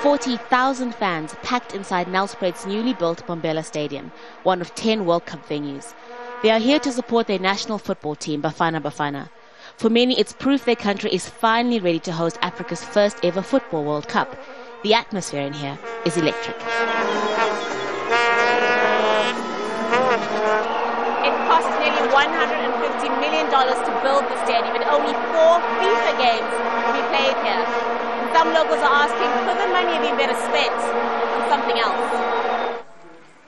40,000 fans packed inside Nelspruit's newly built Bombela Stadium, one of 10 World Cup venues. They are here to support their national football team, Bafana Bafana. For many, it's proof their country is finally ready to host Africa's first ever Football World Cup. The atmosphere in here is electric. It cost nearly $150 million to build the stadium, and only 4 FIFA games will be played here. Some locals are asking, could the money have been better spent on something else?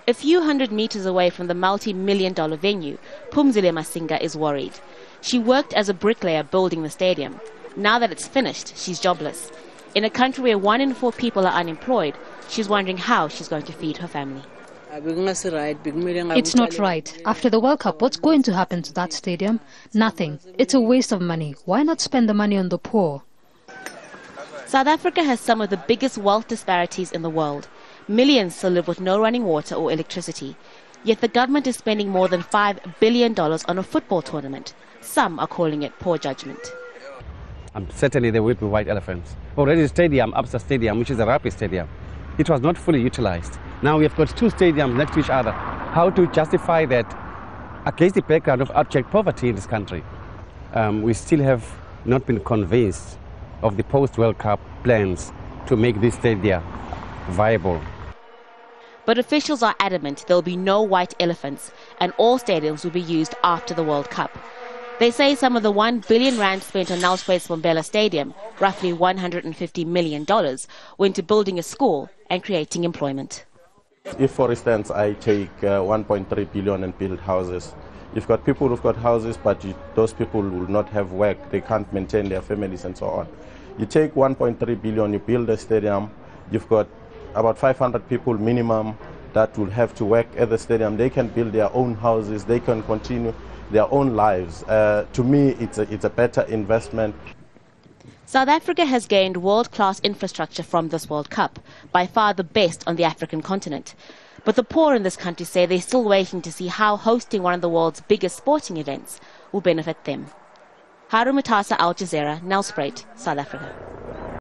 A few hundred meters away from the multi-million-dollar venue, Phumzile Masinga is worried. She worked as a bricklayer building the stadium. Now that it's finished, she's jobless. In a country where 1 in 4 people are unemployed, she's wondering how she's going to feed her family. It's not right. After the World Cup, what's going to happen to that stadium? Nothing. It's a waste of money. Why not spend the money on the poor? South Africa has some of the biggest wealth disparities in the world. Millions still live with no running water or electricity. Yet the government is spending more than $5 billion on a football tournament. Some are calling it poor judgment. Certainly there will be white elephants. Already the stadium, Absa Stadium, which is a rugby stadium, it was not fully utilized. Now we have got 2 stadiums next to each other. How to justify that against the background of abject poverty in this country? We still have not been convinced of the post-World Cup plans to make this stadium viable. But officials are adamant there will be no white elephants and all stadiums will be used after the World Cup. They say some of the R1 billion spent on Nelspruit's Bombela Stadium, roughly $150 million, went to building a school and creating employment. If, for instance, I take 1.3 billion and build houses, you've got people who've got houses, but those people will not have work. They can't maintain their families and so on. You take 1.3 billion, you build a stadium, you've got about 500 people minimum that will have to work at the stadium. They can build their own houses, they can continue their own lives. To me, it's a better investment. South Africa has gained world-class infrastructure from this World Cup, by far the best on the African continent. But the poor in this country say they're still waiting to see how hosting one of the world's biggest sporting events will benefit them. Haru, Mutasa, Jazeera, Nelspruit, South Africa.